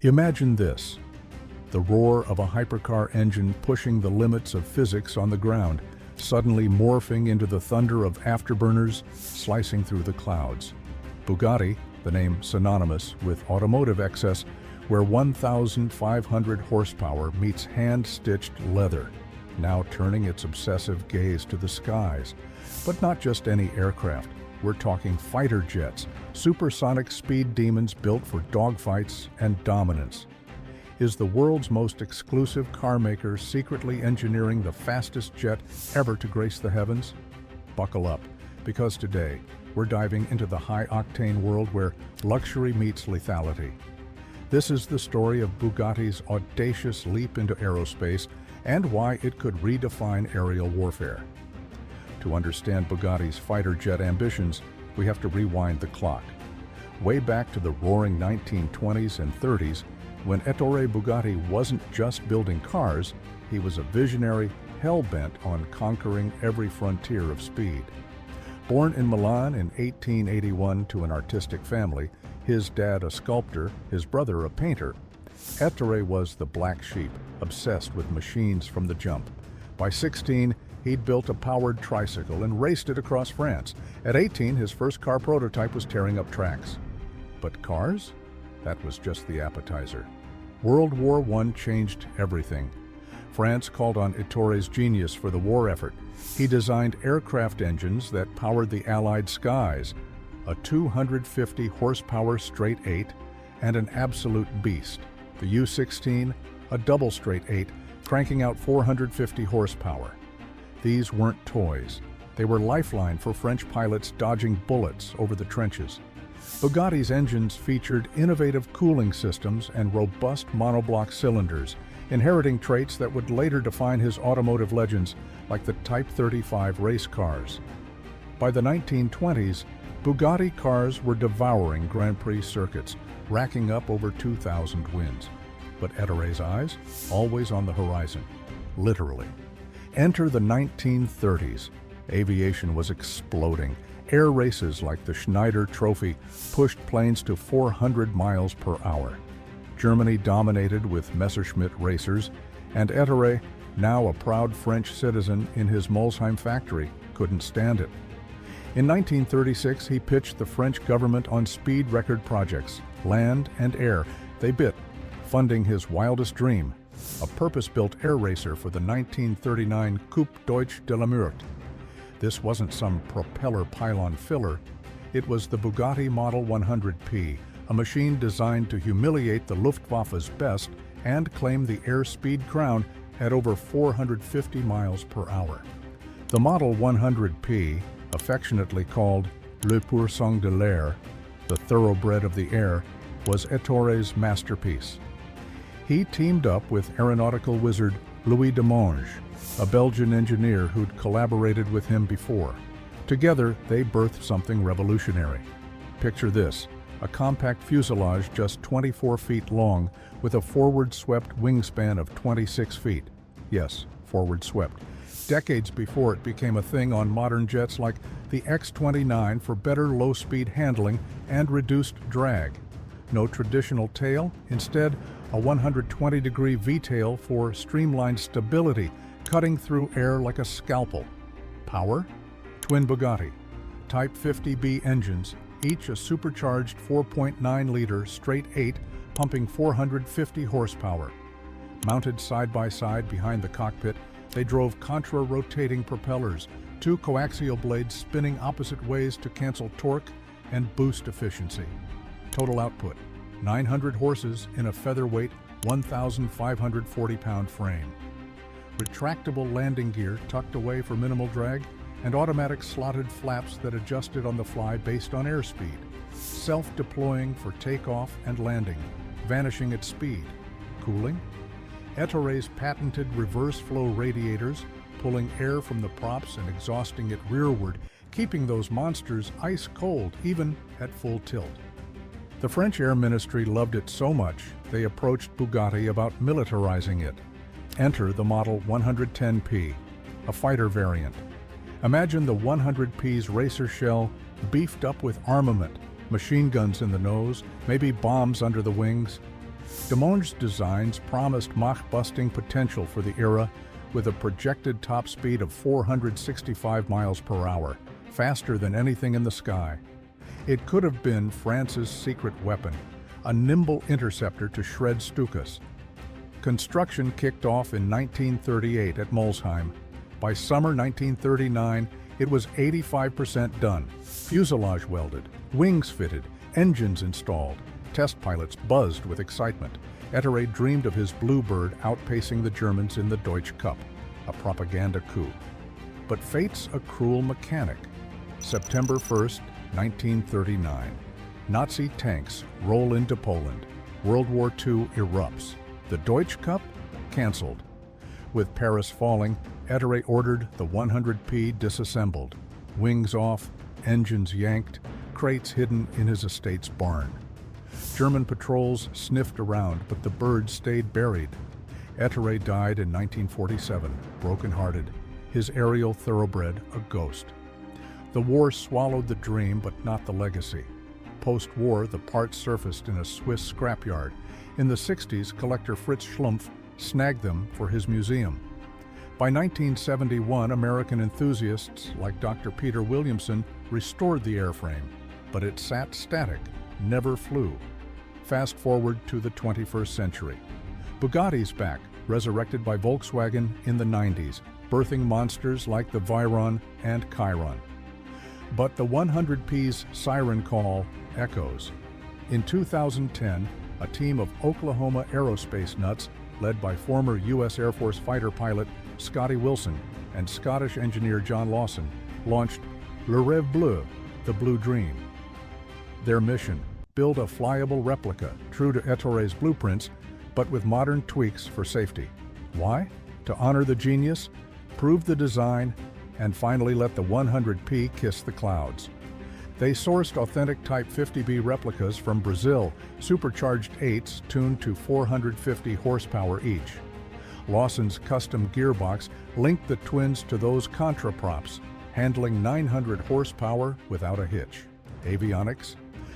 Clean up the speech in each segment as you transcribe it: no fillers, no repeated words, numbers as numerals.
Imagine this: the roar of a hypercar engine pushing the limits of physics on the ground, suddenly morphing into the thunder of afterburners slicing through the clouds. Bugatti, the name synonymous with automotive excess, where 1,500 horsepower meets hand-stitched leather, now turning its obsessive gaze to the skies. But not just any aircraft. We're talking fighter jets, supersonic speed demons built for dogfights and dominance. Is the world's most exclusive car maker secretly engineering the fastest jet ever to grace the heavens? Buckle up, because today we're diving into the high-octane world where luxury meets lethality. This is the story of Bugatti's audacious leap into aerospace and why it could redefine aerial warfare. To understand Bugatti's fighter jet ambitions, we have to rewind the clock. Way back to the roaring 1920s and 30s, when Ettore Bugatti wasn't just building cars, he was a visionary hell-bent on conquering every frontier of speed. Born in Milan in 1881 to an artistic family, his dad a sculptor, his brother a painter, Ettore was the black sheep, obsessed with machines from the jump. By 16, he'd built a powered tricycle and raced it across France. At 18, his first car prototype was tearing up tracks. But cars? That was just the appetizer. World War I changed everything. France called on Ettore's genius for the war effort. He designed aircraft engines that powered the Allied skies, a 250 horsepower straight 8, and an absolute beast, the U-16, a double straight 8, cranking out 450 horsepower. These weren't toys. They were lifeline for French pilots dodging bullets over the trenches. Bugatti's engines featured innovative cooling systems and robust monoblock cylinders, inheriting traits that would later define his automotive legends, like the Type 35 race cars. By the 1920s, Bugatti cars were devouring Grand Prix circuits, racking up over 2,000 wins. But Ettore's eyes, always on the horizon, literally. Enter the 1930s. Aviation was exploding. Air races like the Schneider Trophy pushed planes to 400 miles per hour. Germany dominated with Messerschmitt racers, and Ettore, now a proud French citizen in his Molsheim factory, couldn't stand it. In 1936, he pitched the French government on speed record projects, land and air. They bit, funding his wildest dream, a purpose-built air racer for the 1939 Coupe Deutsche de la Meurthe. This wasn't some propeller pylon filler. It was the Bugatti Model 100P, a machine designed to humiliate the Luftwaffe's best and claim the airspeed crown at over 450 miles per hour. The Model 100P, affectionately called Le Pur Sang de l'Air, the thoroughbred of the air, was Ettore's masterpiece. He teamed up with aeronautical wizard Louis Demonge, a Belgian engineer who'd collaborated with him before. Together, they birthed something revolutionary. Picture this: a compact fuselage just 24 feet long with a forward-swept wingspan of 26 feet. Yes, forward-swept. Decades before it became a thing on modern jets like the X-29 for better low-speed handling and reduced drag. No traditional tail, instead a 120-degree V-tail for streamlined stability, cutting through air like a scalpel. Power? Twin Bugatti. Type 50B engines, each a supercharged 4.9-liter straight 8, pumping 450 horsepower. Mounted side by side behind the cockpit, they drove contra-rotating propellers, two coaxial blades spinning opposite ways to cancel torque and boost efficiency. Total output: 900 horses in a featherweight 1,540-pound frame. Retractable landing gear tucked away for minimal drag, and automatic slotted flaps that adjusted on the fly based on airspeed. Self-deploying for takeoff and landing, vanishing at speed. Cooling? Ettore's patented reverse flow radiators, pulling air from the props and exhausting it rearward, keeping those monsters ice cold even at full tilt. The French Air Ministry loved it so much, they approached Bugatti about militarizing it. Enter the Model 110P, a fighter variant. Imagine the 100P's racer shell beefed up with armament, machine guns in the nose, maybe bombs under the wings. Demonge's designs promised Mach-busting potential for the era with a projected top speed of 465 miles per hour, faster than anything in the sky. It could have been France's secret weapon, a nimble interceptor to shred Stukas. Construction kicked off in 1938 at Molsheim. By summer 1939, it was 85% done. Fuselage welded, wings fitted, engines installed. Test pilots buzzed with excitement. Ettore dreamed of his Bluebird outpacing the Germans in the Deutsche Cup, a propaganda coup. But fate's a cruel mechanic. September 1st, 1939. Nazi tanks roll into Poland. World War II erupts. The Deutsche Cup? Cancelled. With Paris falling, Ettore ordered the 100P disassembled. Wings off, engines yanked, crates hidden in his estate's barn. German patrols sniffed around, but the bird stayed buried. Ettore died in 1947, broken-hearted, his aerial thoroughbred a ghost. The war swallowed the dream, but not the legacy. Post-war, the parts surfaced in a Swiss scrapyard. In the 60s, collector Fritz Schlumpf snagged them for his museum. By 1971, American enthusiasts like Dr. Peter Williamson restored the airframe, but it sat static, never flew. Fast forward to the 21st century. Bugatti's back, resurrected by Volkswagen in the 90s, birthing monsters like the Veyron and Chiron. But the 100P's siren call echoes. In 2010, a team of Oklahoma aerospace nuts, led by former U.S. Air Force fighter pilot Scotty Wilson and Scottish engineer John Lawson, launched Le Rêve Bleu, the Blue Dream. Their mission: build a flyable replica, true to Ettore's blueprints, but with modern tweaks for safety. Why? To honor the genius, prove the design, and finally let the 100P kiss the clouds. They sourced authentic Type 50B replicas from Brazil, supercharged 8s tuned to 450 horsepower each. Lawson's custom gearbox linked the twins to those Contra props, handling 900 horsepower without a hitch. Avionics?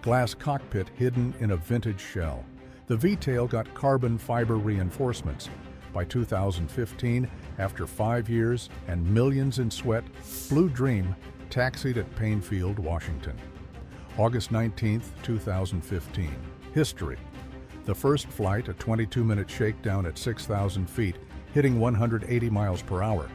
Glass cockpit hidden in a vintage shell. The V-tail got carbon fiber reinforcements. By 2015, after 5 years and millions in sweat, Blue Dream taxied at Painfield, Washington. August 19, 2015. History. The first flight, a 22-minute shakedown at 6,000 feet, hitting 180 miles per hour.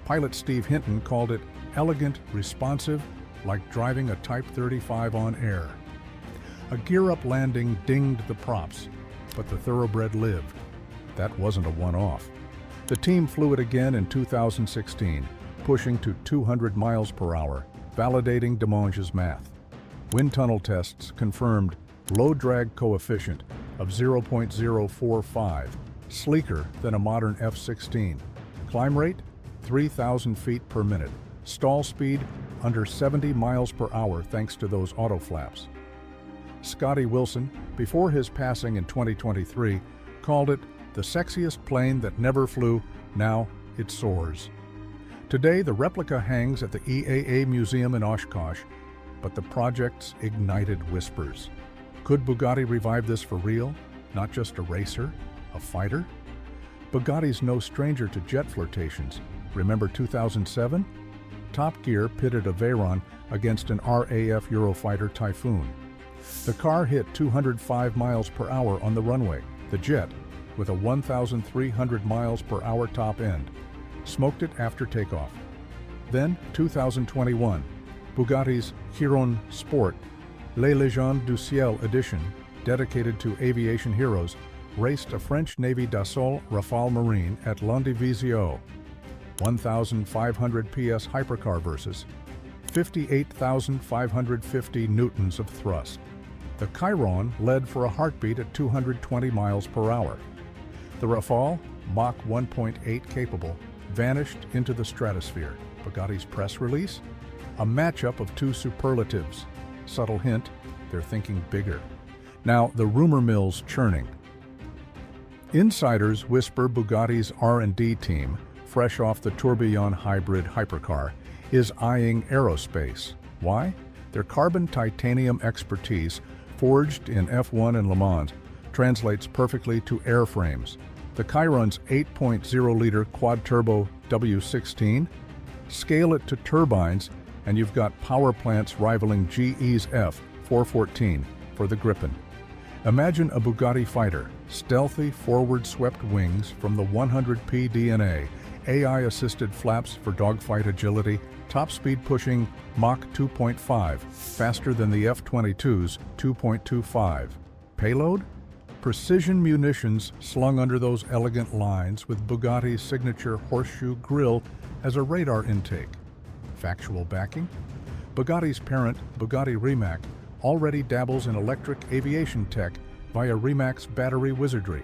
Pilot Steve Hinton called it elegant, responsive, like driving a Type 35 on air. A gear-up landing dinged the props, but the Thoroughbred lived. That wasn't a one-off. The team flew it again in 2016, pushing to 200 miles per hour, validating Demonge's math. Wind tunnel tests confirmed low drag coefficient of 0.045, sleeker than a modern F-16. Climb rate, 3,000 feet per minute. Stall speed, under 70 miles per hour thanks to those auto flaps. Scotty Wilson, before his passing in 2023, called it the sexiest plane that never flew. Now it soars. Today, the replica hangs at the EAA Museum in Oshkosh, but the project's ignited whispers. Could Bugatti revive this for real? Not just a racer, a fighter? Bugatti's no stranger to jet flirtations. Remember 2007? Top Gear pitted a Veyron against an RAF Eurofighter Typhoon. The car hit 205 miles per hour on the runway. The jet, with a 1,300 miles per hour top end, smoked it after takeoff. Then, 2021, Bugatti's Chiron Sport, Les Légendes du Ciel edition, dedicated to aviation heroes, raced a French Navy Dassault Rafale Marine at Landivisiau. 1,500 PS hypercar versus 58,550 newtons of thrust. The Chiron led for a heartbeat at 220 miles per hour. The Rafale, Mach 1.8 capable, vanished into the stratosphere. Bugatti's press release? A matchup of two superlatives. Subtle hint, they're thinking bigger. Now, the rumor mill's churning. Insiders whisper Bugatti's R&D team, fresh off the tourbillon hybrid hypercar, is eyeing aerospace. Why? Their carbon titanium expertise, forged in F1 and Le Mans, translates perfectly to airframes. The Chiron's 8.0-liter quad-turbo W16, scale it to turbines, and you've got power plants rivaling GE's F414 for the Gripen. Imagine a Bugatti fighter, stealthy forward-swept wings from the 100p DNA, AI-assisted flaps for dogfight agility, top speed pushing Mach 2.5, faster than the F-22's 2.25. Payload? Precision munitions slung under those elegant lines with Bugatti's signature horseshoe grille as a radar intake. Factual backing? Bugatti's parent, Bugatti Rimac, already dabbles in electric aviation tech via Rimac's battery wizardry.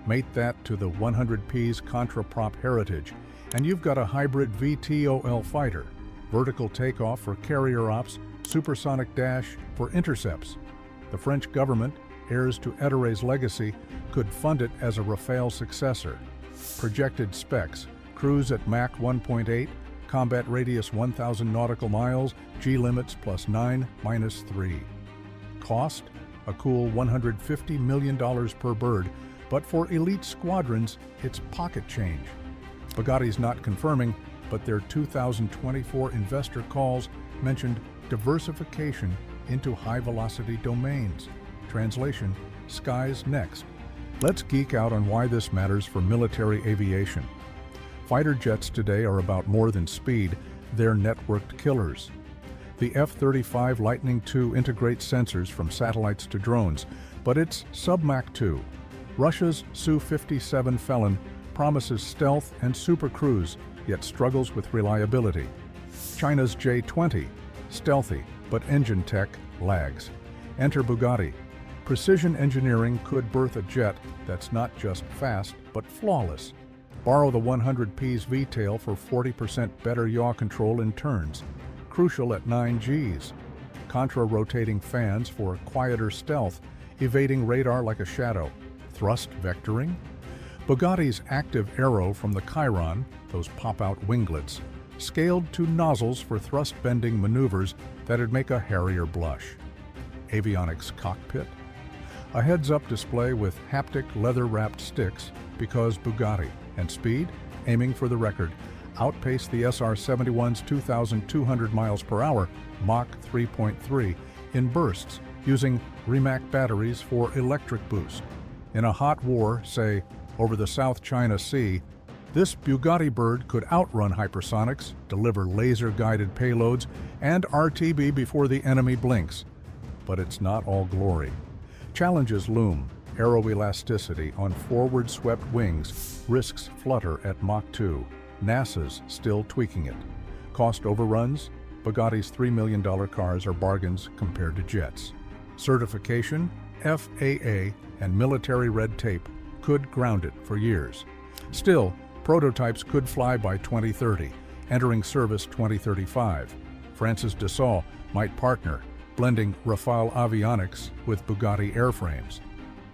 Mate that to the 100p's Contraprop heritage, and you've got a hybrid VTOL fighter, vertical takeoff for carrier ops, supersonic dash for intercepts. The French government, heirs to Ettore's legacy, could fund it as a Rafale successor. Projected specs: cruise at Mach 1.8, combat radius 1,000 nautical miles, G-limits +9-3. Cost? A cool $150 million per bird, but for elite squadrons, it's pocket change. Bugatti's not confirming, but their 2024 investor calls mentioned diversification into high-velocity domains. Translation: sky's next. Let's geek out on why this matters for military aviation. Fighter jets today are about more than speed, they're networked killers. The F-35 Lightning II integrates sensors from satellites to drones, but it's sub-Mach 2. Russia's Su-57 Felon promises stealth and supercruise, yet struggles with reliability. China's J-20, stealthy, but engine tech lags. Enter Bugatti. Precision engineering could birth a jet that's not just fast, but flawless. Borrow the 100p's V-tail for 40% better yaw control in turns, crucial at 9 Gs. Contra-rotating fans for quieter stealth, evading radar like a shadow. Thrust vectoring? Bugatti's active aero from the Chiron, those pop-out winglets, scaled to nozzles for thrust-bending maneuvers that'd make a Harrier blush. Avionics cockpit? A heads-up display with haptic leather-wrapped sticks because Bugatti. And speed, aiming for the record, outpaced the SR-71's 2,200 miles per hour, Mach 3.3, in bursts, using Rimac batteries for electric boost. In a hot war, say, over the South China Sea, this Bugatti bird could outrun hypersonics, deliver laser-guided payloads, and RTB before the enemy blinks. But it's not all glory. Challenges loom. Aeroelasticity on forward-swept wings, risks flutter at Mach 2. NASA's still tweaking it. Cost overruns? Bugatti's $3 million cars are bargains compared to jets. Certification? FAA and military red tape could ground it for years. Still, prototypes could fly by 2030, entering service 2035. France's Dassault might partner, blending Rafale avionics with Bugatti airframes.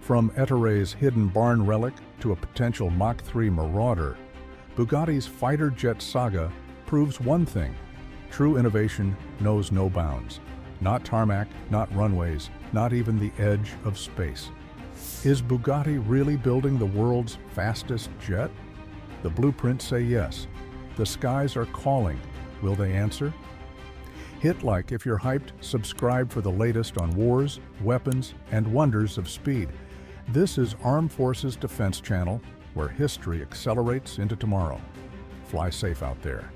From Ettore's hidden barn relic to a potential Mach 3 marauder, Bugatti's fighter jet saga proves one thing: true innovation knows no bounds. Not tarmac, not runways, not even the edge of space. Is Bugatti really building the world's fastest jet? The blueprints say yes. The skies are calling. Will they answer? Hit like if you're hyped, subscribe for the latest on wars, weapons, and wonders of speed. This is Armed Forces Defense Channel, where history accelerates into tomorrow. Fly safe out there.